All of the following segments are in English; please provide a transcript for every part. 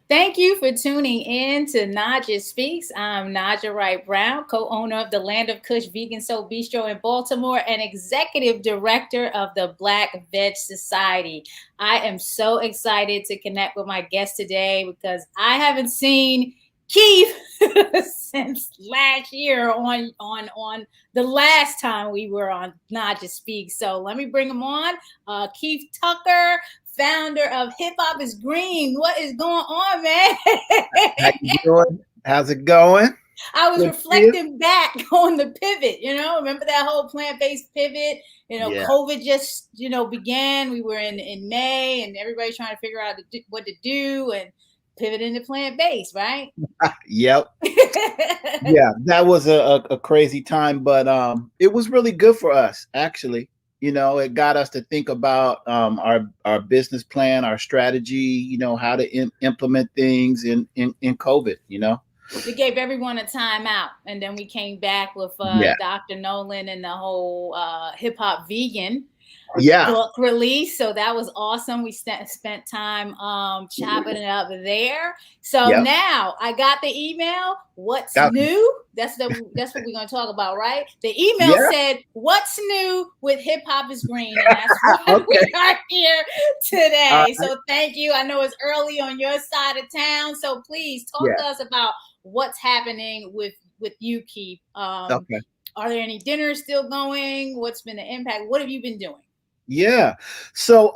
Thank you for tuning in to Naijha Speaks. I'm Naijha Wright-Brown, co-owner of the Land of Kush Vegan Soul Bistro in Baltimore and executive director of the Black Veg Society. I am so excited to connect with my guest today because I haven't seen Keith since last year on the last time we were on Naijha Speaks. So let me bring him on. Keith Tucker, founder of Hip Hop is Green. What is going on, How man? you doing? How's it going? I was Good to see you. reflecting back on the pivot, remember that whole plant-based pivot? Yeah. COVID just, began. We were in May and everybody trying to figure out what to do and pivot into plant-based, right? Yep. Yeah, that was a crazy time, but it was really good for us, actually. It got us to think about our business plan, our strategy, how to implement things in COVID. We gave everyone a timeout, and then we came back with Yeah. Dr. Nolan and the whole hip hop vegan Yeah. book release. So that was awesome. We spent time chopping it up there. So Yep. now I got the email. What's Okay. new? That's what we're gonna talk about, right? The email Yeah. said, "What's new with Hip Hop is Green?" And that's why we Okay. are here All today. right. So thank you. I know it's early on your side of town, so please talk Yeah. to us about what's happening with you, Keith. Okay. Are there any dinners still going? What's been the impact? What have you been doing? Yeah. So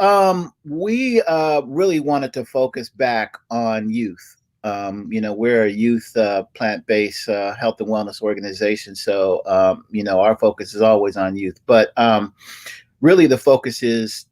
we really wanted to focus back on youth. We're a youth plant-based health and wellness organization. So, our focus is always on youth. But really the focus is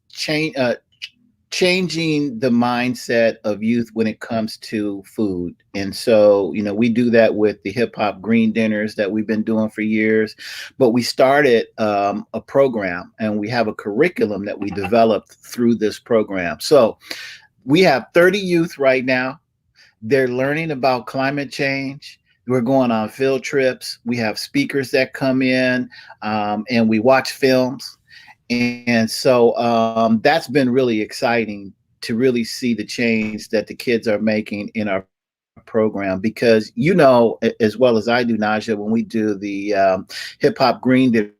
changing the mindset of youth when it comes to food. And so, we do that with the hip hop green dinners that we've been doing for years. But we started a program and we have a curriculum that we developed through this program. So we have 30 youth right now. They're learning about climate change. We're going on field trips. We have speakers that come in and we watch films. And so that's been really exciting to really see the change that the kids are making in our program because, as well as I do, Naijha, when we do the hip hop green dinners,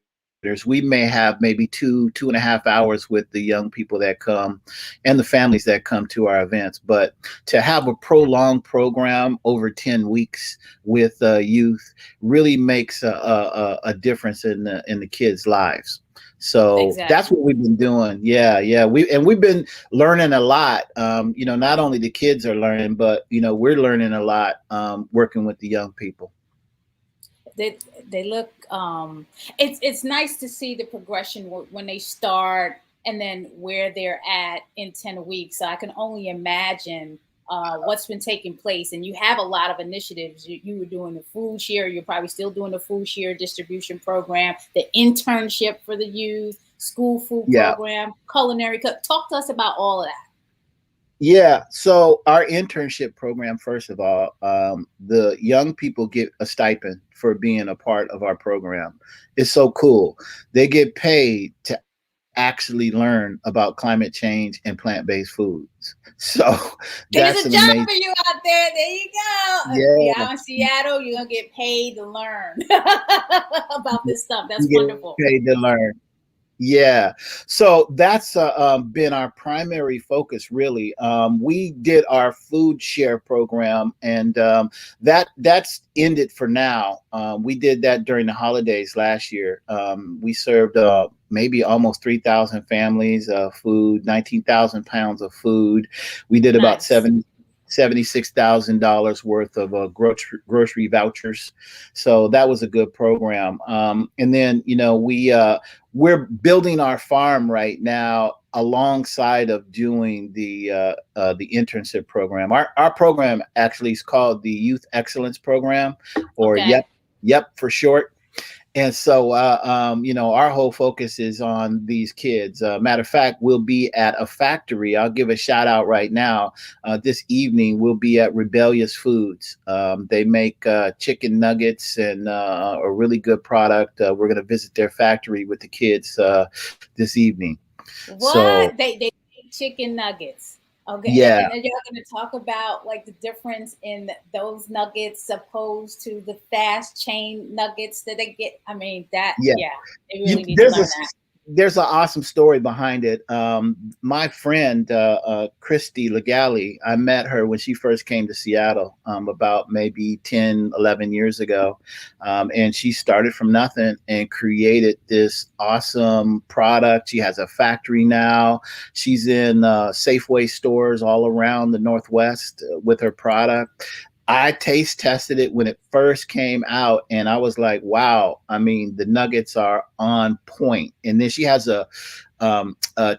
we may have maybe 2.5 hours with the young people that come and the families that come to our events. But to have a prolonged program over 10 weeks with youth really makes a difference in the kids' lives. So that's Exactly. what we've been doing. Yeah, yeah. We've been learning a lot. Not only the kids are learning, but we're learning a lot working with the young people. they they look it's nice to see the progression when they start and then where they're at in 10 weeks. So I can only imagine what's been taking place, and you have a lot of initiatives. You were doing the food share, you're probably still doing the food share distribution program, the internship for the youth, school food Yeah. program, culinary talk to us about all of that. Yeah. So our internship program, first of all, the young people get a stipend for being a part of our program. It's so cool. They get paid to actually learn about climate change and plant-based foods. So that's an There's a job amazing. for you out there. There you go. If you're Yeah. out in Seattle, you're gonna get paid to learn about this stuff. That's You wonderful. get paid to learn. Yeah. So that's been our primary focus, really. We did our food share program, and that's ended for now. We did that during the holidays last year. We served maybe almost 3,000 families food, 19,000 pounds of food. We did about Nice. $76,000 worth of grocery vouchers. So that was a good program. And then, we're building our farm right now alongside of doing the internship program. Our program actually is called the Youth Excellence Program, or Okay. YEP for short. And so, our whole focus is on these kids. Matter of fact, we'll be at a factory. I'll give a shout out right now. This evening, we'll be at Rebellious Foods. They make chicken nuggets and a really good product. We're going to visit their factory with the kids this evening. So, What? They make chicken nuggets. Okay, Yeah, and y'all going to talk about like the difference in those nuggets opposed to the fast chain nuggets that they get. I mean, that yeah. yeah, they really need to learn that. There's an awesome story behind it. My friend Christy Legali, I met her when she first came to Seattle about maybe 10, 11 years ago. And she started from nothing and created this awesome product. She has a factory now. She's in Safeway stores all around the Northwest with her product. I taste tested it when it first came out, and I was like, "Wow!" I mean, the nuggets are on point. And then she has a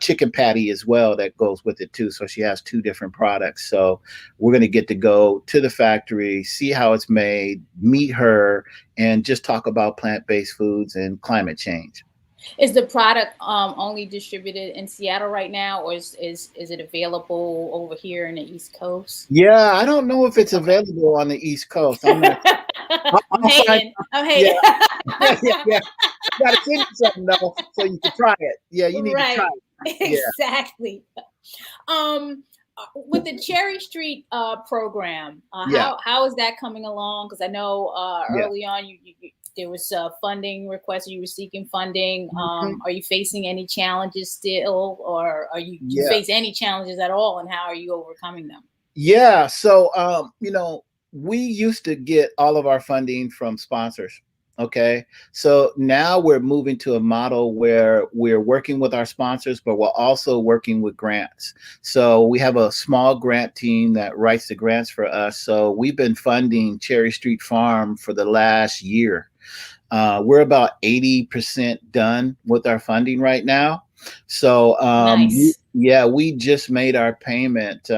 chicken patty as well that goes with it too. So she has two different products. So we're going to get to go to the factory, see how it's made, meet her, and just talk about plant-based foods and climate change. Is the product only distributed in Seattle right now, or is it available over here in the East Coast? Yeah, I don't know if it's Okay. available on the East Coast. I'm not. I'm I'll find. hating. I'm Yeah, hating. yeah. I gotta send you something though, so you can try it. Yeah, you need to try Right. it. Yeah, Exactly. With the Cherry Street program, yeah, how is that coming along? Because I know yeah. early on there was funding requests. You were seeking funding. Mhm. Are you facing any challenges still, or do you Yeah, face any challenges at all, and how are you overcoming them? yeah. So, we used to get all of our funding from sponsors. Okay, so now we're moving to a model where we're working with our sponsors, but we're also working with grants. So we have a small grant team that writes the grants for us. So we've been funding Cherry Street Farm for the last year. We're about 80% done with our funding right now. So, Nice. yeah, we just made our payment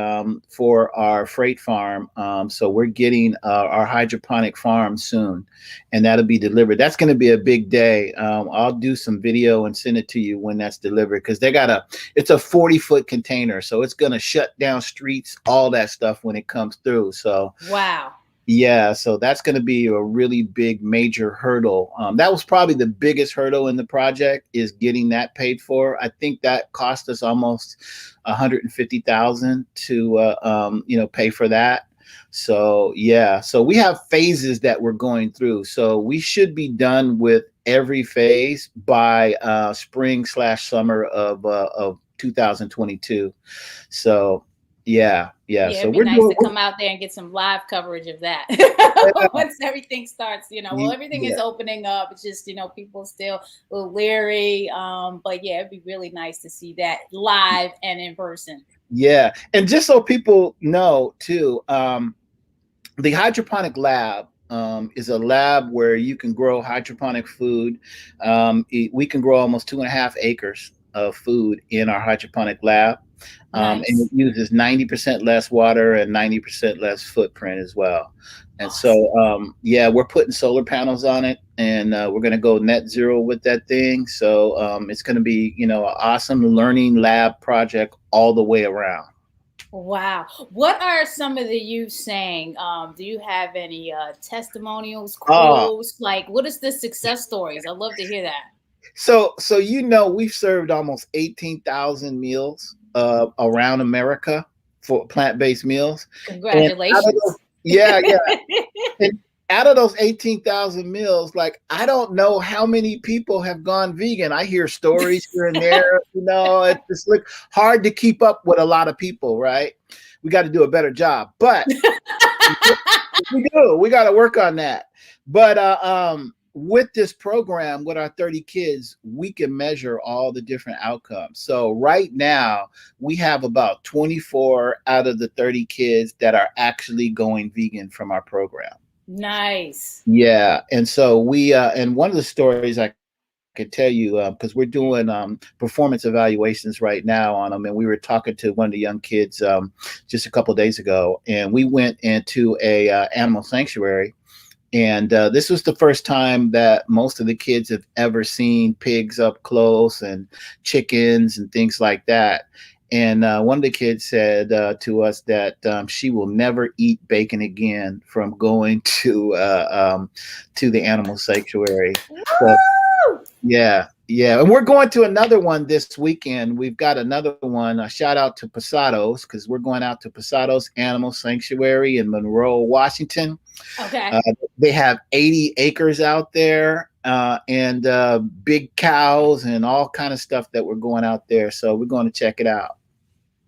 for our freight farm. So we're getting our hydroponic farm soon, and that'll be delivered. That's going to be a big day. I'll do some video and send it to you when that's delivered because it's a 40-foot container. So it's going to shut down streets, all that stuff when it comes through. So, Wow. yeah, so that's going to be a really big major hurdle. That was probably the biggest hurdle in the project is getting that paid for. I think that cost us almost 150,000 to pay for that. So yeah, so we have phases that we're going through. So we should be done with every phase by spring/summer of 2022. So yeah. Yeah, So it'd be we're nice doing. to come out there and get some live coverage of that once everything starts. Well, everything is Yeah. opening up. It's just people still a little leery. But yeah, it'd be really nice to see that live and in person. Yeah, and just so people know too, the hydroponic lab is a lab where you can grow hydroponic food. We can grow almost 2.5 acres of food in our hydroponic lab, and it Nice, uses 90% less water and 90% less footprint as well. And awesome. so, yeah, we're putting solar panels on it, and we're going to go net zero with that thing. So it's going to be, an awesome learning lab project all the way around. Wow. What are some of the youth saying? Do you have any testimonials, Oh, quotes? Like, what is the success stories? I'd love to hear that. so we've served almost 18,000 meals around America for plant-based meals, and out of those, Congratulations. yeah, and out of those 18,000 meals, like I don't know how many people have gone vegan. I hear stories here and there. It's just like hard to keep up with a lot of people, right? We got to do a better job, but we do. We got to work on that. But with this program, with our 30 kids, we can measure all the different outcomes. So right now, we have about 24 out of the 30 kids that are actually going vegan from our program. Nice. Yeah, and so and one of the stories I could tell you because we're doing performance evaluations right now on them, and we were talking to one of the young kids just a couple of days ago, and we went into a animal sanctuary, and this was the first time that most of the kids have ever seen pigs up close and chickens and things like that. And one of the kids said to us that she will never eat bacon again from going to the animal sanctuary. So Woo! yeah. Yeah, and we're going to another one this weekend. We've got another one. A shout out to Posados because we're going out to Posados Animal Sanctuary in Monroe, Washington. Okay. Uh, they have 80 acres out there and big cows and all kind of stuff that we're going out there. So we're going to check it out.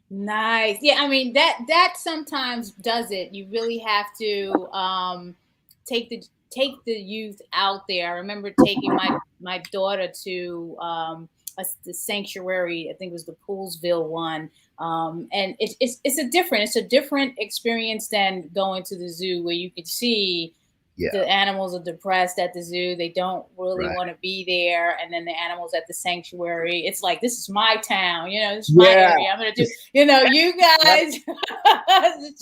Nice. Yeah, I mean that sometimes does it. You really have to take the youth out there. I remember taking my daughter to the sanctuary. I think it was the Poolsville one. And it's a different experience than going to the zoo where you could see Yeah, the animals are depressed at the zoo. They don't really right. want to be there. And then the animals at the sanctuary, it's like, this is my town, this is my Yeah, area. I'm going to do, you guys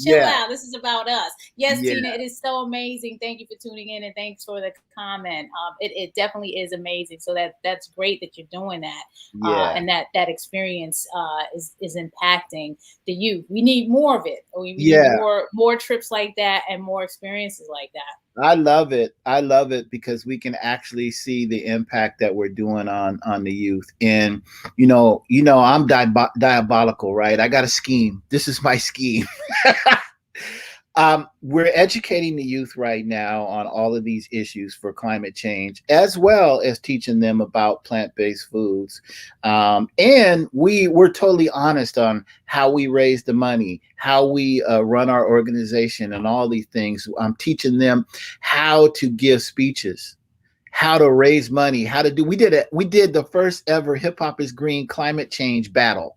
chill yeah, out. This is about us. Yes, yeah, Tina, it is so amazing. Thank you for tuning in and thanks for the comment. It definitely is amazing. So that's great that you're doing that. yeah, And that experience is impacting the youth. We need more of it. We need yeah. more trips like that and more experiences like that. I love it. I love it because we can actually see the impact that we're doing on the youth. And I'm diabolical, right? I got a scheme. This is my scheme. We're educating the youth right now on all of these issues for climate change, as well as teaching them about plant-based foods. And we're totally honest on how we raise the money, how we run our organization, and all these things. I'm teaching them how to give speeches, how to raise money, how to do. We did the first ever Hip Hop is Green climate change battle,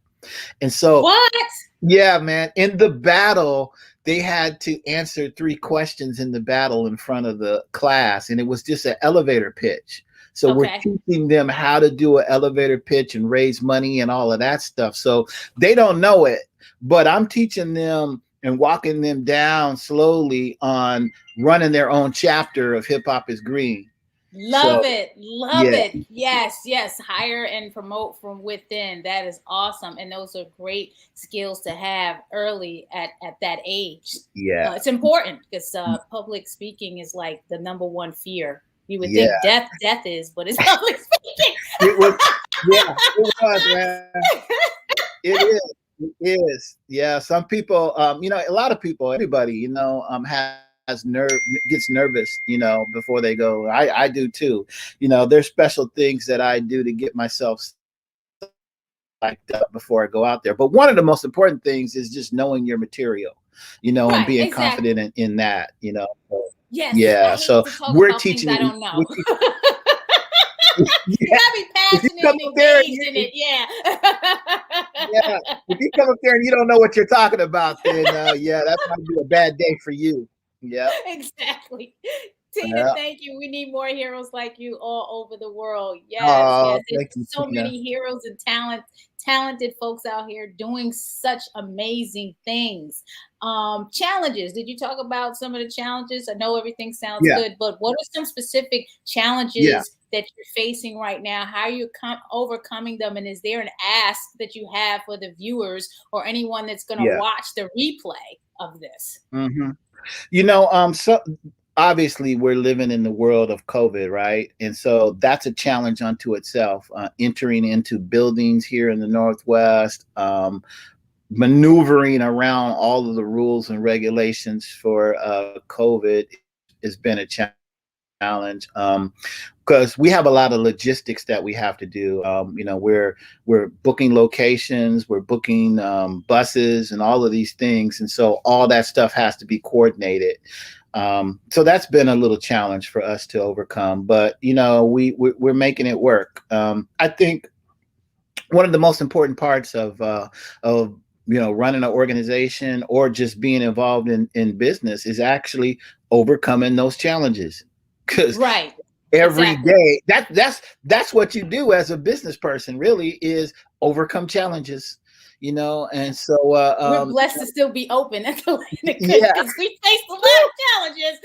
and so What? yeah, man, in the battle they had to answer 3 questions in the battle in front of the class, and it was just an elevator pitch. So we're Okay. teaching them how to do an elevator pitch and raise money and all of that stuff. So they don't know it, but I'm teaching them and walking them down slowly on running their own chapter of Hip Hop is Green. Love So it. Love yeah, it. Yes, yes. Hire and promote from within. That is awesome. And those are great skills to have early at that age. yeah, It's important because public speaking is like the number one fear. You would yeah. think death is, but it's public speaking. It was, yeah, it was, man. It is. It is. Yeah. Some people, a lot of people, everybody, has gets nervous, before they go. I do too. There's special things that I do to get myself psyched up before I go out there. But one of the most important things is just knowing your material, and Right, being exactly. confident in that, So, Yes, I yeah. hate So to talk we're about things teaching I it. don't know. You Yeah. gotta be If you passionate come and up there, engaged in it. yeah. Yeah. If you come up there and you don't know what you're talking about, then yeah, that might be a bad day for you. Yeah. Exactly. Tina, Yeah. thank you. We need more heroes like you all over the world. Yes, Oh, yes. There's thank you, so Tina. many heroes and talented folks out here doing such amazing things. Challenges. Did you talk about some of the challenges? I know everything sounds Yeah. good, but what are some specific Yeah. challenges that you're facing right now? How are you overcoming them? And is there an ask that you have for the viewers or anyone that's going to Yeah. watch the replay of this? hmm so obviously we're living in the world of COVID, right? And so that's a challenge unto itself. Entering into buildings here in the Northwest, maneuvering around all of the rules and regulations for COVID has been a challenge. Because we have a lot of logistics that we have to do. We're booking locations, we're booking buses, and all of these things, and so all that stuff has to be coordinated. So that's been a little challenge for us to overcome, but we're making it work. I think one of the most important parts of running an organization or just being involved in business is actually overcoming those challenges, because Right. every Exactly. day that's what you do as a business person, really, is overcome challenges, and so We're blessed to still be open at the Land of Kush yeah, because we faced a lot of challenges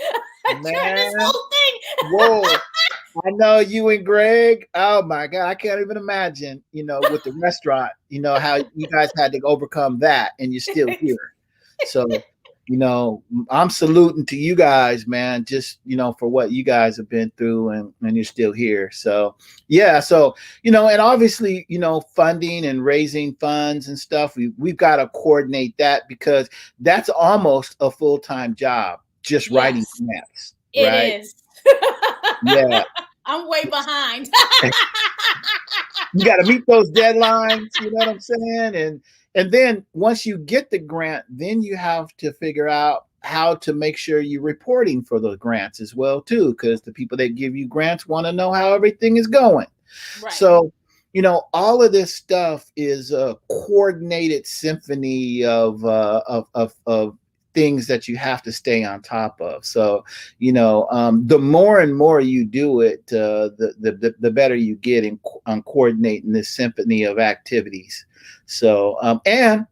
during this man, whole thing. whoa. I know you and Greg. Oh my God, I can't even imagine, with the restaurant, how you guys had to overcome that and you're still here. So I'm saluting to you guys, man, just, for what you guys have been through, and you're still here. So, yeah. So, and obviously, funding and raising funds and stuff, we've got to coordinate that, because that's almost a full-time job, just writing Yes, grants, it right? is. Yeah. I'm way behind. You got to meet those deadlines, you know what I'm saying? And then once you get the grant, then you have to figure out how to make sure you're reporting for those grants as well too, because the people that give you grants want to know how everything is going. Right. So, all of this stuff is a coordinated symphony of things that you have to stay on top of. So, the more and more you do it, the better you get on coordinating this symphony of activities. So, and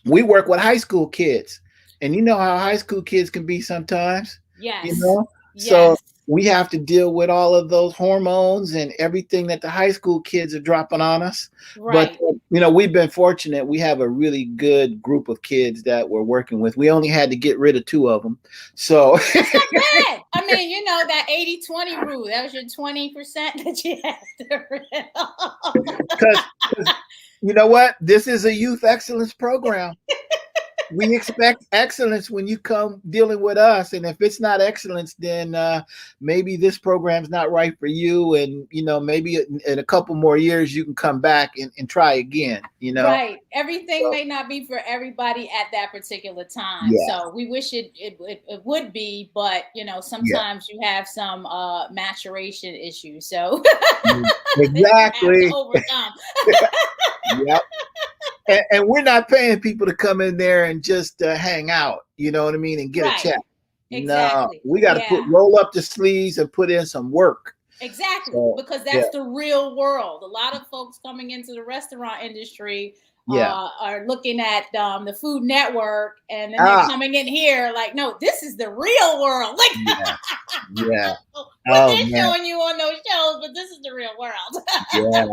we work with high school kids, and you know how high school kids can be sometimes, you Yes. know? So Yes. we have to deal with all of those hormones and everything that the high school kids are dropping on us. But, Right. we've been fortunate. We have a really good group of kids that we're working with. We only had to get rid of 2 of them. So That's not bad. I mean, that 80-20 rule, that was your 20% that you had to rid of. because you know what? This is a youth excellence program. We expect excellence when you come dealing with us, and if it's not excellence, then maybe this program's not right for you, and maybe in a couple more years you can come back and try again. Right. Everything So, may not be for everybody at that particular time. yeah, So we wish it would be, but yeah, sometimes you have some maturation issues. So that you have to exactly. overcome. Yep. And we're not paying people to come in there and just hang out, you know what I mean, and get a Right. check. No, Exactly. we got to Yeah. roll up the sleeves and put in some work. Exactly, So, because yeah, that's the real world. A lot of folks coming into the restaurant industry yeah. are looking at the Food Network, and then they're Ah, coming in here like, no, this is the real world. Like yeah, yeah. what Oh they're man, showing you on those shows, but this is the real world. yeah.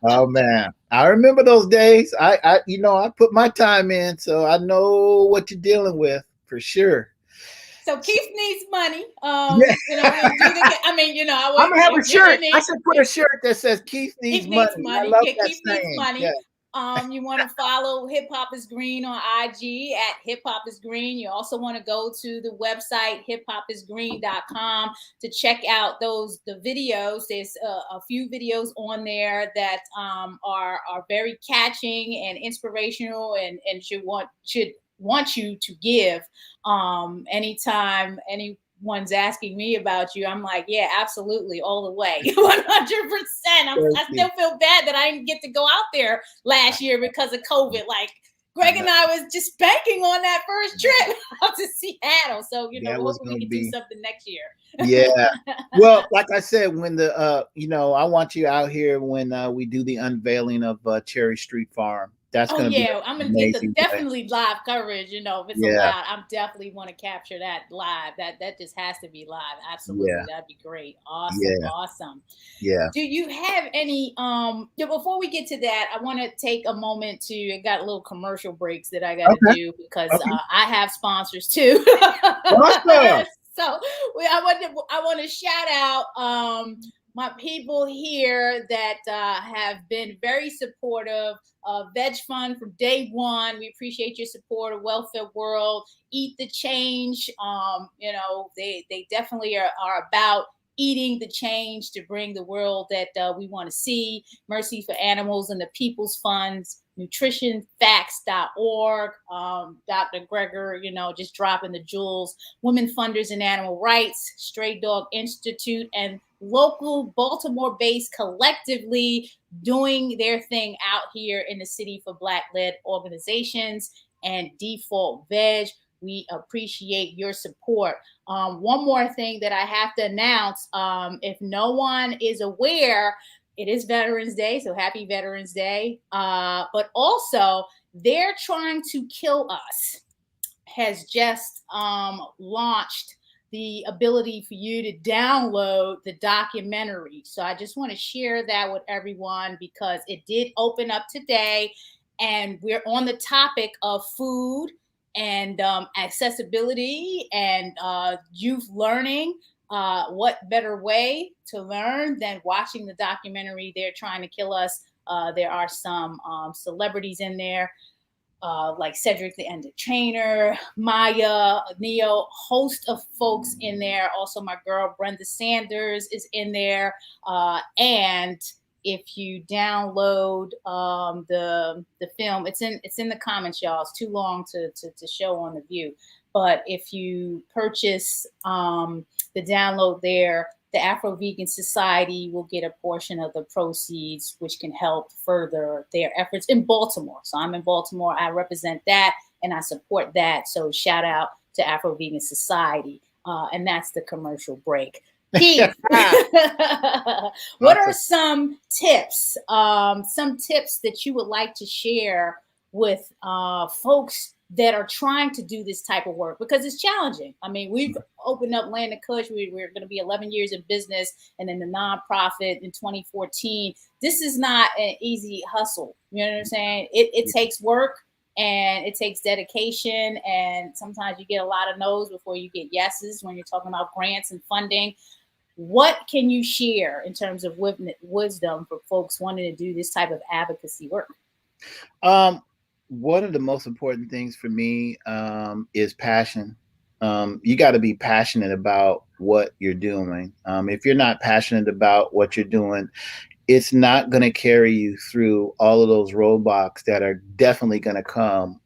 Oh man, I remember those days. I put my time in, so I know what you're dealing with for sure. So So, Keith needs money. yeah, We'll do the. I mean, I I'm would. gonna have a You're shirt. in I it. should put a shirt that says Keith needs Keith needs money. I money. love Yeah, that Keith needs saying. Yeah, money. You want to follow Hip Hop is Green on IG at Hip Hop is Green. You also want to go to the website hiphopisgreen.com to check out the videos. There's a few videos on there that are very catching and inspirational, and should want you to give anytime anyone's asking me about you. I'm like, yeah, absolutely, all the way, 100%. thank I you. still feel bad that I didn't get to go out there last year because of COVID. Like I Greg know and I was just banking on that first trip out to Seattle. So that we're was hoping we gonna can do be. something next year. Yeah. Well, like I said, when I want you out here when we do the unveiling of Cherry Street Farm. That's Oh going to be yeah, I'm an gonna get the amazing day. definitely live coverage. If it's Yeah. allowed, I'm definitely want to capture that live. That just has to be live. Absolutely, Yeah. that'd be great. Awesome, Yeah. awesome. Yeah. Do you have any before we get to that, I want to take a moment to I got a little commercial breaks that I got to Okay. do because Okay. I have sponsors too. Awesome. So I want to shout out my people here that have been very supportive of Veg Fund from day one. We appreciate your support of Welfare World. Eat the Change. They definitely are about eating the change to bring the world that we want to see. Mercy for Animals and the People's Funds, nutritionfacts.org. Dr. Greger, just dropping the jewels. Women Funders and Animal Rights, Stray Dog Institute, and local Baltimore-based collectively doing their thing out here in the city for Black-led organizations, and Default Veg. We appreciate your support. One more thing that I have to announce, if no one is aware, it is Veterans Day, so happy Veterans Day. But also, They're Trying to Kill Us has just launched the ability for you to download the documentary. So I just want to share that with everyone because it did open up today, and we're on the topic of food and accessibility and youth learning. What better way to learn than watching the documentary They're Trying to Kill Us? There are some celebrities in there, like Cedric the Entertainer, Maya, Neo, host of folks in there. Also, my girl Brenda Sanders is in there. And if you download the film, it's in the comments, y'all. It's too long to show on the view. But if you purchase the download there, the Afro Vegan Society will get a portion of the proceeds, which can help further their efforts in Baltimore. So I'm in Baltimore. I represent that and I support that. So shout out to Afro Vegan Society. And that's the commercial break. Keith, what are some tips that you would like to share with folks that are trying to do this type of work, because it's challenging? I mean, we've opened up Land of Kush. We're going to be 11 years in business, and then the nonprofit in 2014. This is not an easy hustle. You know what I'm saying? It takes work and it takes dedication, and sometimes you get a lot of no's before you get yeses when you're talking about grants and funding. What can you share in terms of wisdom for folks wanting to do this type of advocacy work? One of the most important things for me is passion. You got to be passionate about what you're doing. If you're not passionate about what you're doing, it's not going to carry you through all of those roadblocks that are definitely going to come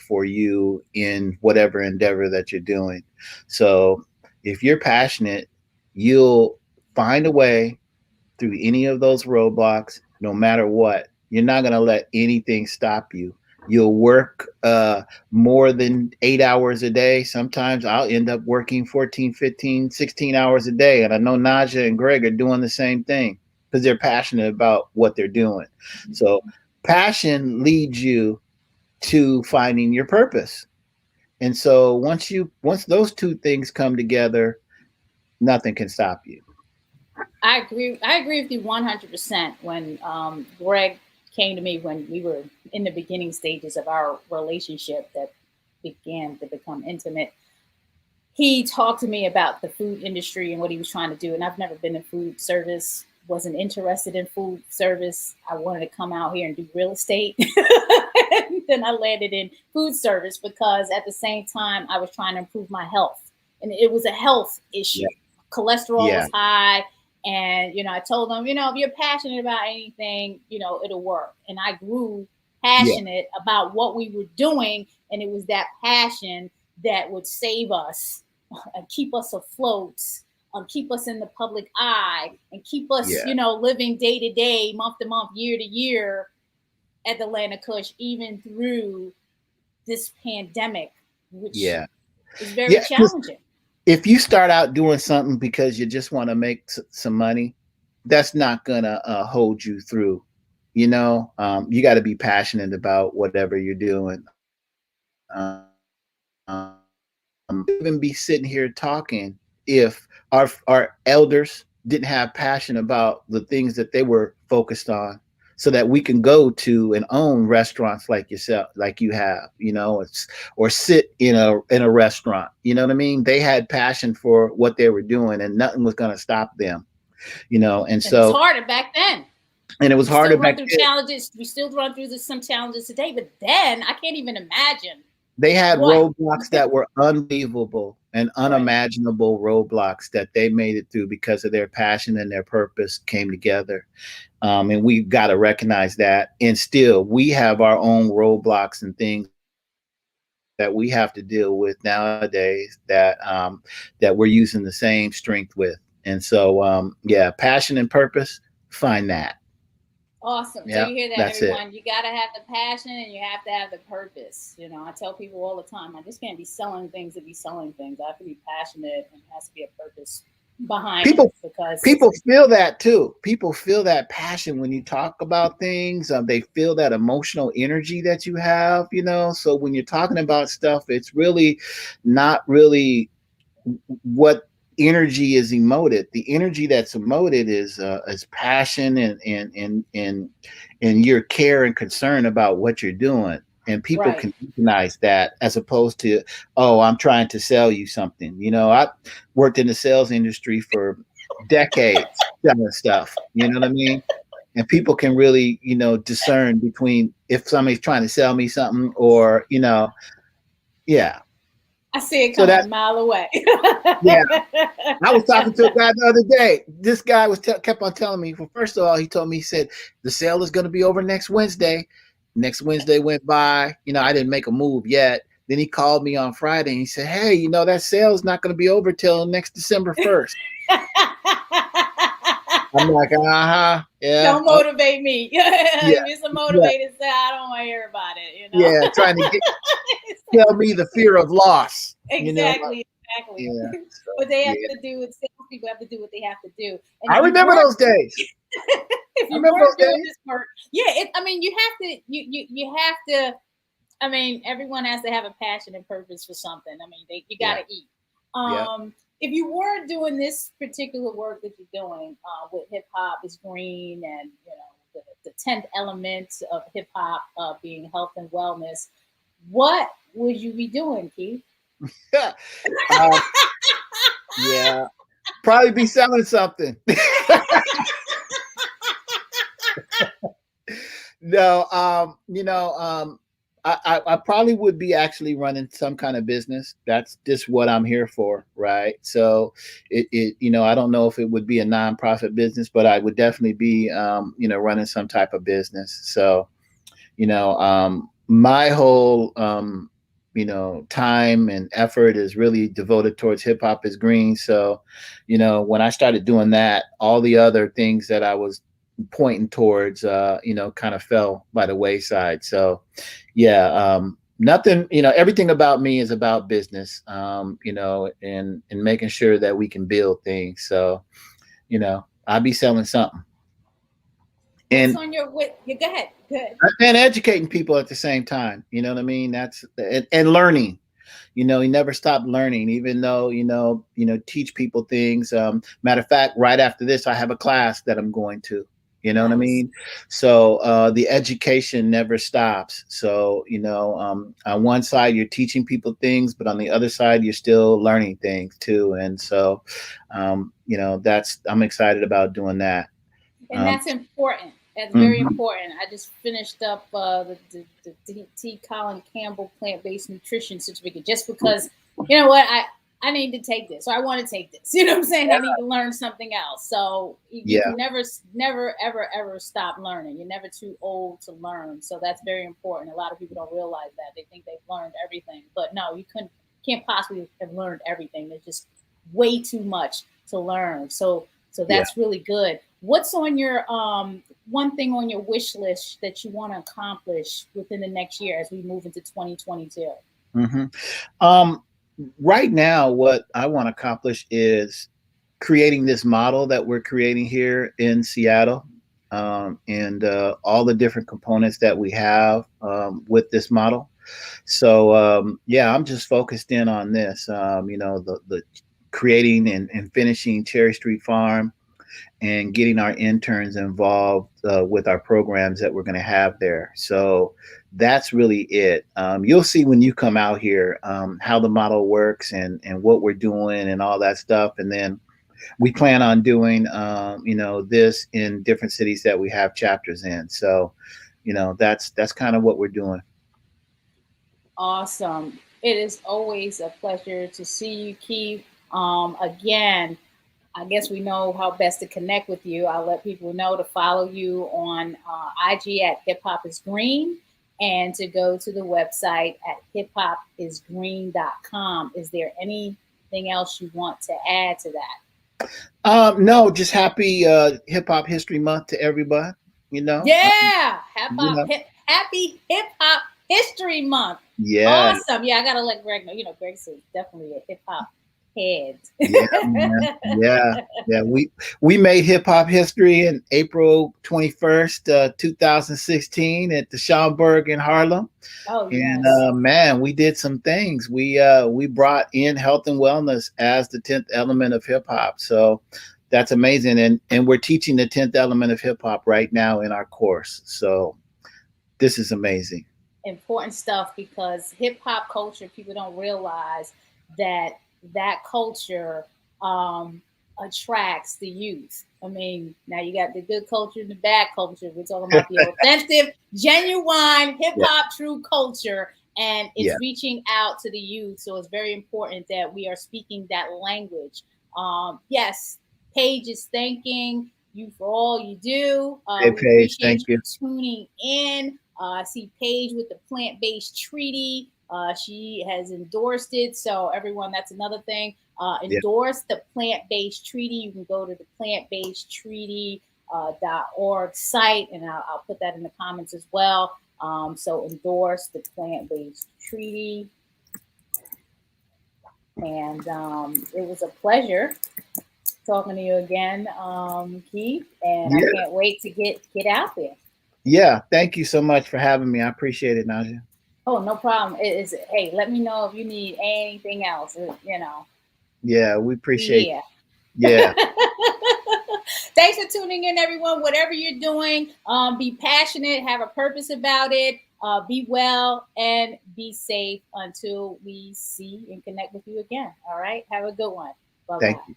for you in whatever endeavor that you're doing. So if you're passionate, you'll find a way through any of those roadblocks, no matter what. You're not going to let anything stop you. You'll work more than 8 hours a day. Sometimes I'll end up working 14, 15, 16 hours a day. And I know Naijha and Greg are doing the same thing because they're passionate about what they're doing. So passion leads you to finding your purpose. And so once those two things come together, nothing can stop you. I agree with you 100%. When Greg came to me when we were in the beginning stages of our relationship that began to become intimate, he talked to me about the food industry and what he was trying to do. And I've never been in food service, wasn't interested in food service. I wanted to come out here and do real estate. And then I landed in food service because at the same time I was trying to improve my health. And it was a health issue. Yeah. Cholesterol was high. And, I told them, if you're passionate about anything, it'll work. And I grew passionate about what we were doing. And it was that passion that would save us and keep us afloat, keep us in the public eye, and keep us, living day to day, month to month, year to year at the Land of Kush, even through this pandemic, which is very challenging. If you start out doing something because you just want to make some money, that's not going to hold you through. You got to be passionate about whatever you're doing. Even be sitting here talking if our elders didn't have passion about the things that they were focused on, so that we can go to and own restaurants like yourself, like you have, or sit in a restaurant. You know what I mean? They had passion for what they were doing, and nothing was going to stop them. And so it's harder back then. And it was harder back then. Challenges. We still run through some challenges today, but then I can't even imagine. They had roadblocks that were unbelievable and unimaginable roadblocks that they made it through because of their passion and their purpose came together. And we've got to recognize that. And still, we have our own roadblocks and things that we have to deal with nowadays that we're using the same strength with. And so, passion and purpose, find that. Awesome. So you hear that, everyone. You got to have the passion and you have to have the purpose. I tell people all the time, I just can't be selling things to be selling things. I have to be passionate, and there has to be a purpose behind it, because people feel that too. People feel that passion when you talk about things. They feel that emotional energy that you have, So when you're talking about stuff, it's really not really what energy is emoted. The energy that's emoted is passion and your care and concern about what you're doing. and people Right. can recognize that, as opposed to, oh, I'm trying to sell you something. I worked in the sales industry for decades selling stuff. You know what I mean? And people can really, discern between if somebody's trying to sell me something or, yeah. I see it So coming a that's, mile away. yeah. I was talking to a guy the other day. This guy kept on telling me. Well, first of all, he told me, he said the sale is going to be over next Wednesday. Next Wednesday went by. I didn't make a move yet. Then he called me on Friday and he said, "Hey, that sale is not going to be over till next December 1st." I'm like, yeah, Don't motivate me. yeah, If it's a yeah, motivated sale, I don't want to hear about it, yeah. Trying to tell me the fear of loss. Exactly, exactly. Yeah. So, But they have yeah. to do what salespeople have to do what they have to do. And I if you remember weren't those days. if I you remember weren't those doing days. this work, yeah, I mean, you have to you have to. I mean, everyone has to have a passion and purpose for something. I mean, you got to eat. Yeah. If you weren't doing this particular work that you're doing with hip hop is green, and the 10th element of hip hop being health and wellness, what would you be doing, Keith? um, yeah. Probably be selling something. No, I probably would be actually running some kind of business. That's just what I'm here for, right? So I don't know if it would be a nonprofit business, but I would definitely be, running some type of business. So, my whole, time and effort is really devoted towards hip hop is green. So, when I started doing that, all the other things that I was pointing towards, kind of fell by the wayside. So, yeah, nothing, everything about me is about business, and making sure that we can build things. So, I'll be selling something. What's And on your go ahead. Good. and educating people at the same time. You know what I mean? That's and learning. You never stop learning, even though teach people things. Matter of fact, right after this, I have a class that I'm going to. You know what I Nice. mean? So the education never stops. So on one side you're teaching people things, but on the other side you're still learning things too. And so that's I'm excited about doing that. And Um, that's important. That's very mhm. important. I just finished up the T. Colin Campbell plant-based nutrition certificate just because, you know what, I need to take this, or I want to take this. You know what I'm saying? I need to learn something else. So you Yeah, can never, ever stop learning. You're never too old to learn. So that's very important. A lot of people don't realize that. They think they've learned everything, but no, you can't possibly have learned everything. There's just way too much to learn. So yeah. that's really good. What's on your one thing on your wish list that you want to accomplish within the next year as we move into 2022? hmm Um, right now, what I want to accomplish is creating this model that we're creating here in Seattle, and all the different components that we have with this model. So yeah, I'm just focused in on this. The creating and finishing Cherry Street Farm and getting our interns involved with our programs that we're going to have there. So that's really it. You'll see when you come out here how the model works and what we're doing and all that stuff. And then we plan on doing, this in different cities that we have chapters in. So, that's kind of what we're doing. Awesome. It is always a pleasure to see you, Keith. Again, I guess we know how best to connect with you. I'll let people know to follow you on IG at Hip Hop is Green and to go to the website at hiphopisgreen.com. Is there anything else you want to add to that? No, just happy Hip Hop History Month to everybody. You know, Yeah, you know, happy Hip Hop History Month. yeah, Awesome. Yeah, I gotta let Greg know. Greg's definitely a hip hop head. yeah, man. Yeah, yeah. We made hip hop history in April 21st, 2016 at the Schaumburg in Harlem. Oh And yes. man, we did some things. We brought in health and wellness as the 10th element of hip hop. So that's amazing. And we're teaching the 10th element of hip hop right now in our course. So this is amazing. important stuff, because hip hop culture, people don't realize that that culture um, attracts the youth. I mean, now you got the good culture and the bad culture. We're talking about the authentic, genuine hip Yeah. hop, true culture, and Yeah. it's reaching out to the youth. So it's very important that we are speaking that language. Yes, Paige is thanking you for all you do. Hey, We Paige. appreciate Thank you you. tuning in. I see Paige with the plant based treaty. She has endorsed it. So, everyone, that's another thing. Yeah. Endorse the plant based treaty. You can go to the plantbasedtreaty.org site, and I'll put that in the comments as well. So, endorse the plant based treaty. And it was a pleasure talking to you again, Keith. And I Yeah. can't wait to get out there. Yeah. Thank you so much for having me. I appreciate it, Naijha. Oh, no problem. Hey, let me know if you need anything else. You know, Yeah, we appreciate. we here. Yeah. Thanks for tuning in, everyone. Whatever you're doing, be passionate, have a purpose about it. Be well and be safe until we see and connect with you again. All right. Have a good one. Bye Thank bye. you.